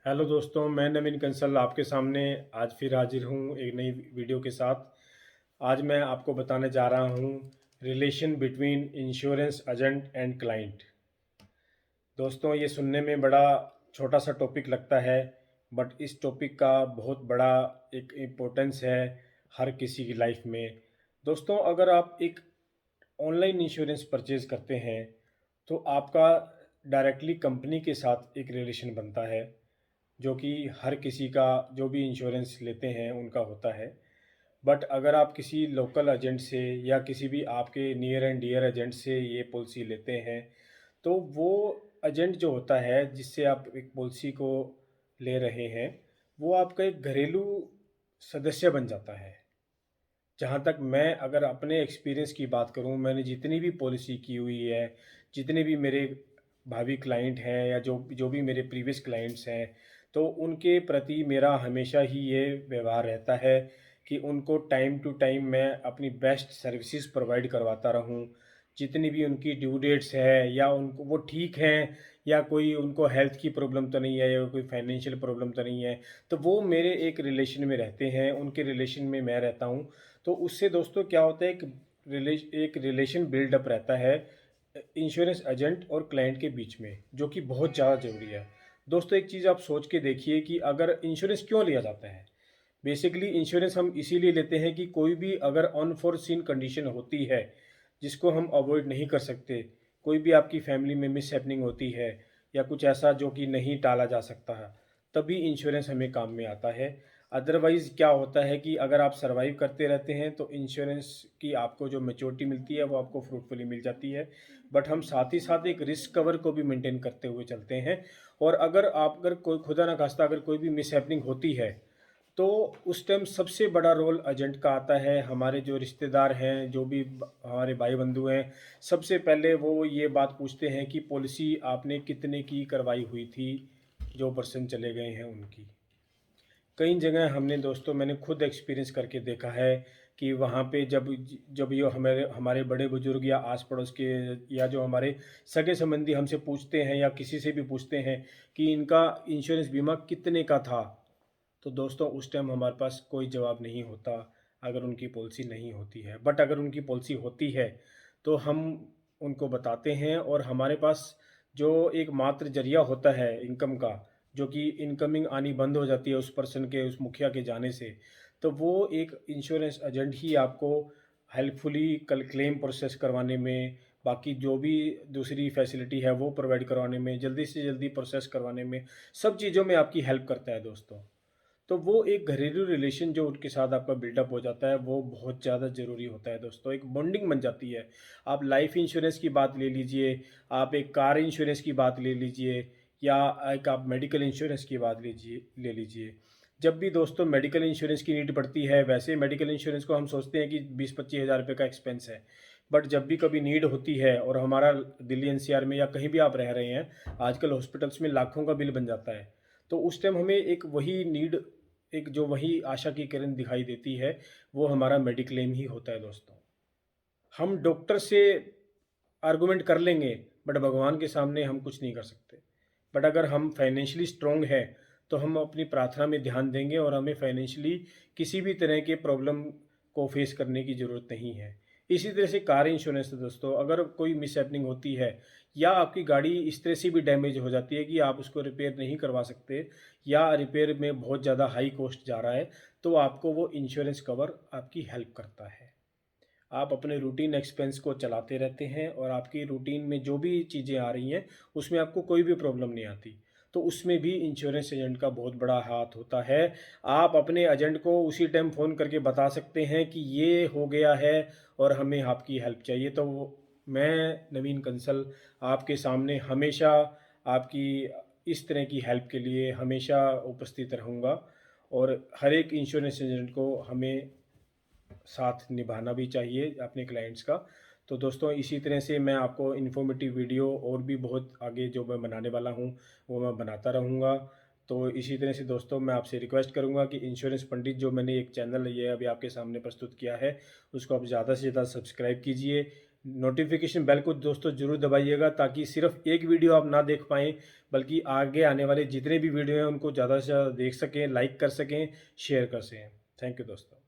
Hello दोस्तों, मैं नवीन कंसल आपके सामने आज फिर हाजिर हूँ एक नई वीडियो के साथ। आज मैं आपको बताने जा रहा हूँ relation between insurance agent and client. दोस्तों, ये सुनने में बड़ा छोटा सा टॉपिक लगता है, बट इस टॉपिक का बहुत बड़ा एक इम्पोर्टेंस है हर किसी की लाइफ में। दोस्तों, अगर आप एक ऑनलाइन इंश्योरेंस परचेज़ करते हैं तो आपका डायरेक्टली कंपनी के साथ एक रिलेशन बनता है, जो कि हर किसी का जो भी इंश्योरेंस लेते हैं उनका होता है। बट अगर आप किसी लोकल एजेंट से या किसी भी आपके नियर एंड डियर एजेंट से ये पॉलिसी लेते हैं, तो वो एजेंट जो होता है जिससे आप एक पॉलिसी को ले रहे हैं, वो आपका एक घरेलू सदस्य बन जाता है। जहाँ तक मैं अगर अपने एक्सपीरियंस की बात करूँ, मैंने जितनी भी पॉलिसी की हुई है, जितने भी मेरे भावी क्लाइंट हैं या जो जो भी मेरे प्रीवियस क्लाइंट्स हैं, तो उनके प्रति मेरा हमेशा ही ये व्यवहार रहता है कि उनको टाइम टू टाइम मैं अपनी बेस्ट सर्विसेज प्रोवाइड करवाता रहूँ। जितनी भी उनकी ड्यू डेट्स है या उनको वो ठीक हैं या कोई उनको हेल्थ की प्रॉब्लम तो नहीं है या कोई फाइनेंशियल प्रॉब्लम तो नहीं है, तो वो मेरे एक रिलेशन में रहते हैं, उनके रिलेशन में मैं रहता हूँ। तो उससे दोस्तों क्या होता है, एक रिलेशन बिल्डअप रहता है इंश्योरेंस एजेंट और क्लाइंट के बीच में, जो कि बहुत ज़्यादा ज़रूरी है। दोस्तों, एक चीज़ आप सोच के देखिए कि अगर इंश्योरेंस क्यों लिया जाता है। बेसिकली इंश्योरेंस हम इसीलिए लेते हैं कि कोई भी अगर अनफोर्सीन कंडीशन होती है जिसको हम अवॉइड नहीं कर सकते, कोई भी आपकी फैमिली में मिस हैपनिंग होती है या कुछ ऐसा जो कि नहीं टाला जा सकता है, तभी इंश्योरेंस हमें काम में आता है। अदरवाइज़ क्या होता है कि अगर आप सर्वाइव करते रहते हैं तो इंश्योरेंस की आपको जो मैच्योरिटी मिलती है वो आपको फ्रूटफुली मिल जाती है। बट हम साथ ही साथ एक रिस्क कवर को भी मेंटेन करते हुए चलते हैं। और अगर कोई खुदा ना खास्ता अगर कोई भी मिस हैपनिंग होती है, तो उस टाइम सबसे बड़ा रोल एजेंट का आता है। हमारे जो रिश्तेदार हैं, जो भी हमारे भाई बंधु हैं, सबसे पहले वो ये बात पूछते हैं कि पॉलिसी आपने कितने की करवाई हुई थी, जो पर्सन चले गए हैं उनकी। कई जगह हमने दोस्तों मैंने खुद एक्सपीरियंस करके देखा है कि वहाँ पे जब जब ये हमारे हमारे बड़े बुजुर्ग या आस पड़ोस के या जो हमारे सगे संबंधी हमसे पूछते हैं या किसी से भी पूछते हैं कि इनका इंश्योरेंस बीमा कितने का था, तो दोस्तों उस टाइम हमारे पास कोई जवाब नहीं होता अगर उनकी पॉलिसी नहीं होती है। बट अगर उनकी पॉलिसी होती है तो हम उनको बताते हैं, और हमारे पास जो एक मात्र जरिया होता है इनकम का, जो कि इनकमिंग आनी बंद हो जाती है उस पर्सन के, उस मुखिया के जाने से, तो वो एक इंश्योरेंस एजेंट ही आपको हेल्पफुली कल क्लेम प्रोसेस करवाने में, बाकी जो भी दूसरी फैसिलिटी है वो प्रोवाइड करवाने में, जल्दी से जल्दी प्रोसेस करवाने में, सब चीज़ों में आपकी हेल्प करता है दोस्तों। तो वो एक घरेलू रिलेशन जो उनके साथ आपका बिल्डअप हो जाता है, वो बहुत ज़्यादा ज़रूरी होता है दोस्तों। एक बॉन्डिंग बन जाती है। आप लाइफ इंश्योरेंस की बात ले लीजिए, आप एक कार इंश्योरेंस की बात ले लीजिए, या एक आप मेडिकल इंश्योरेंस की बात ले लीजिए। जब भी दोस्तों मेडिकल इंश्योरेंस की नीड पड़ती है, वैसे मेडिकल इंश्योरेंस को हम सोचते हैं कि 20-25 हज़ार रुपये का एक्सपेंस है। बट जब भी कभी नीड होती है और हमारा दिल्ली एनसीआर में या कहीं भी आप रह रहे हैं, आजकल हॉस्पिटल्स में लाखों का बिल बन जाता है। तो उस टाइम हमें एक वही नीड, एक जो वही आशा की किरण दिखाई देती है, वो हमारा मेडिक्लेम ही होता है दोस्तों। हम डॉक्टर से आर्गुमेंट कर लेंगे, बट भगवान के सामने हम कुछ नहीं कर सकते। बट अगर हम फाइनेंशियली स्ट्रांग हैं तो हम अपनी प्रार्थना में ध्यान देंगे और हमें फाइनेंशियली किसी भी तरह के प्रॉब्लम को फेस करने की ज़रूरत नहीं है। इसी तरह से कार इंश्योरेंस है दोस्तों, अगर कोई मिस हैपनिंग होती है या आपकी गाड़ी इस तरह से भी डैमेज हो जाती है कि आप उसको रिपेयर नहीं करवा सकते, या रिपेयर में बहुत ज़्यादा हाई कॉस्ट जा रहा है, तो आपको वो इंश्योरेंस कवर आपकी हेल्प करता है। आप अपने रूटीन एक्सपेंस को चलाते रहते हैं और आपकी रूटीन में जो भी चीज़ें आ रही हैं, उसमें आपको कोई भी प्रॉब्लम नहीं आती। तो उसमें भी इंश्योरेंस एजेंट का बहुत बड़ा हाथ होता है। आप अपने एजेंट को उसी टाइम फ़ोन करके बता सकते हैं कि ये हो गया है और हमें आपकी हेल्प चाहिए। तो मैं नवीन कंसल आपके सामने हमेशा आपकी इस तरह की हेल्प के लिए हमेशा उपस्थित रहूँगा। और हर एक इंश्योरेंस एजेंट को हमें साथ निभाना भी चाहिए अपने क्लाइंट्स का। तो दोस्तों, इसी तरह से मैं आपको इन्फॉर्मेटिव वीडियो और भी बहुत आगे जो मैं बनाने वाला हूँ, वो मैं बनाता रहूँगा। तो इसी तरह से दोस्तों, मैं आपसे रिक्वेस्ट करूँगा कि इंश्योरेंस पंडित जो मैंने एक चैनल ये अभी आपके सामने प्रस्तुत किया है, उसको आप ज़्यादा से ज़्यादा सब्सक्राइब कीजिए। नोटिफिकेशन बेल को दोस्तों ज़रूर दबाइएगा, ताकि सिर्फ एक वीडियो आप ना देख पाएँ, बल्कि आगे आने वाले जितने भी वीडियो हैं उनको ज़्यादा से ज़्यादा देख सकें, लाइक कर सकें, शेयर कर सकें। थैंक यू दोस्तों।